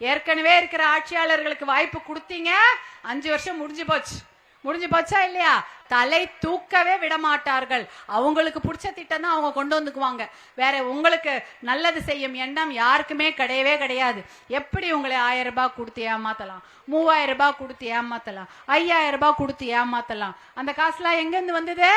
ஏற்கனவே இருக்கிற ஆட்சியாளர்களுக்கு வாய்ப்பு கொடுத்தீங்க, 5 வருஷம் முடிஞ்சு போச்சா இல்லையா? தலை தூக்கவே விட மாட்டார்கள். அவங்களுக்கு பிடிச்ச திட்டம் தான் அவங்க கொண்டு வந்துக்குவாங்க. வேற உங்களுக்கு நல்லது செய்யும் எண்ணம் யாருக்குமே கிடையவே கிடையாது. எப்படி உங்களை 1000 ரூபாய் கொடுத்து ஏமாத்தலாம், 3000 ரூபாய் கொடுத்து ஏமாத்தலாம், 5000 ரூபாய் கொடுத்து ஏமாத்தலாம். அந்த காசுலாம் எங்க இருந்து வந்தது?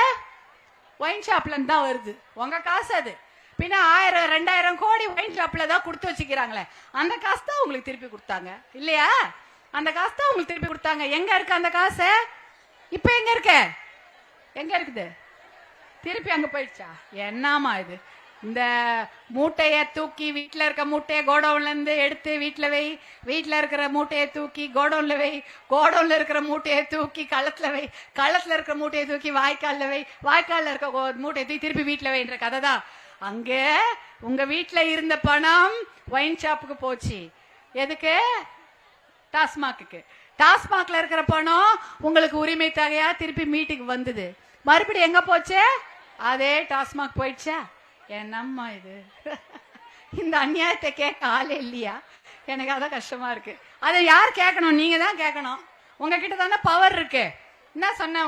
ஒயின் ஷாப்ல இருந்து தான் வருது. உங்க காசு அது. பின்ன 1000 2000 கோடி ஒயின் ஷாப்ல தான் கொடுத்து வச்சுக்கிறாங்களே, அந்த காசு தான் உங்களுக்கு திருப்பி கொடுத்தாங்க இல்லையா? அந்த காசு தான் உங்களுக்கு திருப்பி கொடுத்தாங்க. எங்க இருக்கு அந்த காசு? இப்ப எங்க இருக்குது? திருப்பி அங்க போயிடுச்சா? என்னமா இது? இந்த மூட்டைய தூக்கி, வீட்டுல இருக்க மூட்டைய கோடவுன்ல இருந்து எடுத்து வீட்டுல வை, வீட்டுல இருக்கிற மூட்டையை தூக்கி கோடவுன்ல வை, கோடவுன்ல இருக்கிற மூட்டையை தூக்கி களத்துல வை, களத்துல இருக்கிற மூட்டையை தூக்கி வாய்க்கால்ல வை, வாய்க்கால்ல இருக்க மூட்டையை தூக்கி திருப்பி வீட்டுல வைன்ற கதை தான். அங்க உங்க வீட்டுல இருந்த பணம் ஒயின் ஷாப்புக்கு போச்சு. எதுக்கு? டாஸ்மாக்கு. டாஸ்மாக்ல இருக்கிற பணம் உங்களுக்கு உரிமை தொகையா திருப்பி மீட்டுக்கு வந்தது. மறுபடியும் எங்க போச்சு? அதே டாஸ்மாக் போயிடுச்சா? என்னம்மா இது? இந்த அநியாயத்தை கேட்க ஆளே இல்லையா? எனக்கு அதான் கஷ்டமா இருக்கு. அதை யார் கேட்கணும்? நீங்க தான் கேட்கணும். உங்ககிட்ட தானே பவர் இருக்கு. என்ன சொன்ன?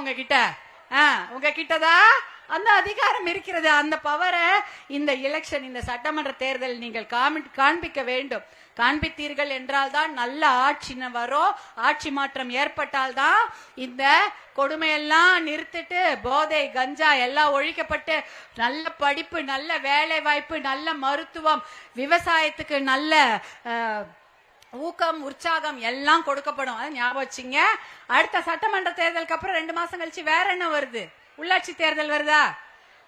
உங்ககிட்டதான் அந்த அதிகாரம் இருக்கிறது. அந்த பவரை இந்த எலெக்ஷன், இந்த சட்டமன்ற தேர்தல் நீங்கள் காண்பிக்க வேண்டும். காண்பித்தீர்கள் என்றால் தான் நல்ல ஆட்சி வரும். ஆட்சி மாற்றம் ஏற்பட்டால் தான் இந்த கொடுமையெல்லாம் நிறுத்திட்டு போதை கஞ்சா எல்லாம் ஒழிக்கப்பட்டு நல்ல படிப்பு, நல்ல வேலை வாய்ப்பு, நல்ல மருத்துவம், விவசாயத்துக்கு நல்ல ஊக்கம், உற்சாகம் எல்லாம் கொடுக்கப்படும். அது ஞாபகம் வச்சுங்க. அடுத்த சட்டமன்ற தேர்தலுக்கு அப்புறம் 2 மாசம் கழிச்சு வேற என்ன வருது? உள்ளாட்சி தேர்தல் வருதா?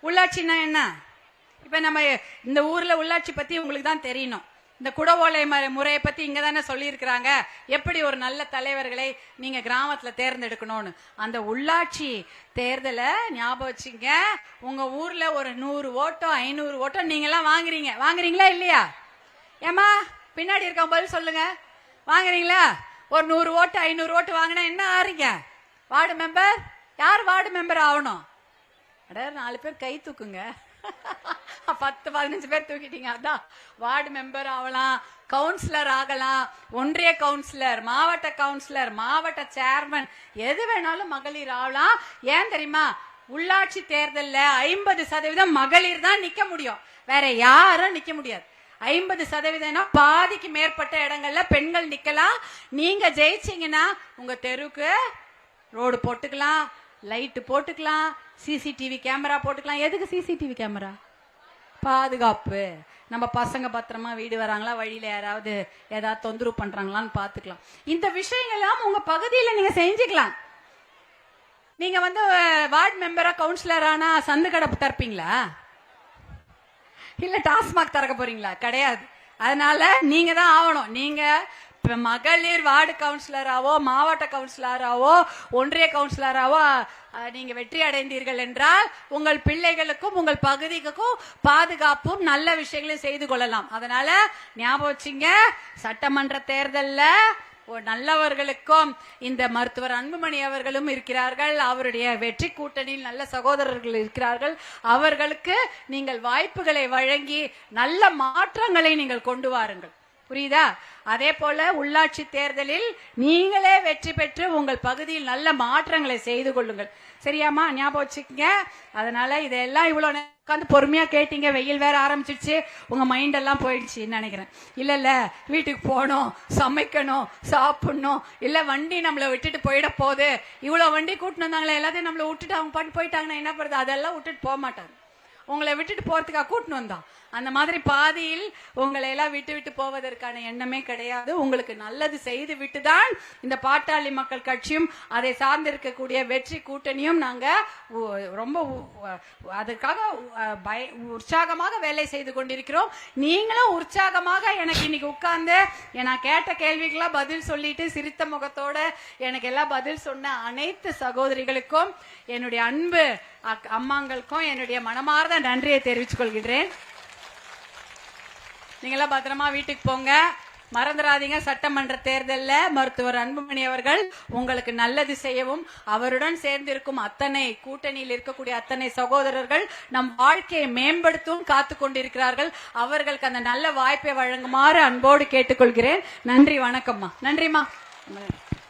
உள்ளாட்சின்னா என்ன? இப்ப நம்ம இந்த ஊர்ல உள்ளாட்சி பத்தி உங்களுக்கு தான் தெரியணும். இந்த குடவோலை முறையை பத்தி இங்க தானே சொல்லி இருக்கிறாங்க, எப்படி ஒரு நல்ல தலைவர்களை நீங்க கிராமத்துல தேர்ந்தெடுக்கணும்னு. அந்த உள்ளாட்சி தேர்தலை ஞாபகம் வச்சுங்க. உங்க ஊர்ல ஒரு 100 ஓட்டோ 500 ஓட்டோ நீங்க எல்லாம் வாங்குறீங்களா இல்லையா? ஏமா பின்னாடி இருக்க பதில் சொல்லுங்க. வாங்குறீங்களா? ஒரு 100 ஓட்டு 500 ஓட்டு வாங்கினா என்ன ஆறீங்க? Ward member. யார் வார்டு மெம்பர் ஆகணும்? 4 பேர் கை தூக்குங்க. 10-15 பேர் தூக்கிட்டீங்க. அதான் வார்டு மெம்பர் ஆகலாம், கவுன்சிலர் ஆகலாம், ஒன்றிய கவுன்சிலர், மாவட்ட கவுன்சிலர், மாவட்ட சேர்மன், எது வேணாலும் மகளிர் ஆகலாம். ஏன் தெரியுமா? உள்ளாட்சி தேர்தல்ல 50% மகளிர் தான் நிக்க முடியும், வேற யாரும் நிக்க முடியாது. 50% பாதிக்கு மேற்பட்ட இடங்கள்ல பெண்கள் நிக்கலாம். நீங்க ஜெயிச்சீங்கன்னா உங்க தெருவுக்கு ரோடு போட்டுக்கலாம், லைட் போட்டுக்கலாம், சிசிடிவி கேமரா போட்டுக்கலாம். எதுக்கு சிசிடிவி கேமரா? பாதுகாப்பு. நம்ம பசங்க பத்திரமா வீடு வராங்களா, வழியில யாராவது ஏதாவது தொந்தரவு பண்றாங்களான்னு பாத்துக்கலாம். இந்த விஷயங்கள்லாம் உங்க பகுதியில நீங்க செஞ்சுக்கலாம். நீங்க வார்டு மெம்பரா கவுன்சிலர் ஆனா சந்து கடை தரப்பீங்களா? இல்ல டாஸ்மாக் திறக்க போறீங்களா? கிடையாது. அதனால நீங்க தான் ஆகணும். நீங்க மகளிர் வார்டு கவுன்சிலராவோ, மாவட்ட கவுன்சிலராவோ, ஒன்றிய கவுன்சிலராவோ நீங்க வெற்றி அடைந்தீர்கள் என்றால் உங்கள் பிள்ளைகளுக்கும் உங்கள் பகுதிக்கும் பாதுகாப்பும் நல்ல விஷயங்களையும் செய்து கொள்ளலாம். அதனால ஞாபகம் வச்சுங்க, சட்டமன்ற தேர்தல்ல நல்லவர்களுக்கும் இந்த மருத்துவர் அன்புமணி அவர்களும் இருக்கிறார்கள். அவருடைய வெற்றி கூட்டணியில் நல்ல சகோதரர்கள் இருக்கிறார்கள். அவர்களுக்கு நீங்கள் வாய்ப்புகளை வழங்கி நல்ல மாற்றங்களை நீங்கள் கொண்டு வாருங்கள். புரியுதா? அதே போல உள்ளாட்சி தேர்தலில் நீங்களே வெற்றி பெற்று உங்கள் பகுதியில் நல்ல மாற்றங்களை செய்து கொள்ளுங்கள். சரியாமா? ஞாபகம் வச்சுக்கங்க. அதனால இதெல்லாம் இவ்வளவு உட்காந்து பொறுமையா கேட்டீங்க. வெயில் வேற ஆரம்பிச்சிருச்சு, உங்க மைண்ட் எல்லாம் போயிடுச்சுன்னு நினைக்கிறேன். இல்ல வீட்டுக்கு போகணும், சமைக்கணும், சாப்பிடணும், இல்ல வண்டி நம்மளை விட்டுட்டு போயிட போகுது, இவ்வளவு வண்டி கூட்டிட்டு வந்தாங்களே எல்லாத்தையும் நம்மளை விட்டுட்டு அவங்க பாட்டு போயிட்டாங்கன்னா என்ன பண்ணுறது? அதெல்லாம் விட்டுட்டு போக மாட்டாங்க. உங்களை விட்டுட்டு போறதுக்காக கூட்டின்னு வந்தான். அந்த மாதிரி பாதியில் உங்களை எல்லாம் விட்டு போவதற்கான எண்ணமே கிடையாது. உங்களுக்கு நல்லது செய்து விட்டுதான் இந்த பாட்டாளி மக்கள் கட்சியும் அதை சார்ந்து இருக்கக்கூடிய வெற்றி கூட்டணியும் நாங்க ரொம்ப அதுக்காக உற்சாகமாக வேலை செய்து கொண்டிருக்கிறோம். நீங்களும் உற்சாகமாக எனக்கு இன்னைக்கு உட்கார்ந்து நான் கேட்ட கேள்விக்கெல்லாம் பதில் சொல்லிட்டு சிரித்த முகத்தோட எனக்கு எல்லாம் பதில் சொன்ன அனைத்து சகோதரிகளுக்கும், என்னுடைய அன்பு அம்மாங்களுக்கும் என்னுடைய மனமார்ந்த நன்றியை தெரிவித்துக் கொள்கிறேன். நீங்களாம் பத்திரமா வீட்டுக்கு போங்க. மறந்துடாதீங்க, சட்டமன்ற தேர்தல்ல மருத்துவர் அன்புமணி அவர்கள் உங்களுக்கு நல்லது செய்யவும் அவருடன் சேர்ந்திருக்கும் அத்தனை கூட்டணியில் இருக்கக்கூடிய அத்தனை சகோதரர்கள் நம் வாழ்க்கையை மேம்படுத்தவும் காத்து கொண்டிருக்கிறார்கள். அவர்களுக்கு அந்த நல்ல வாய்ப்பை வழங்குமாறு அன்போடு கேட்டுக்கொள்கிறேன். நன்றி, வணக்கம்மா. நன்றிம்மா.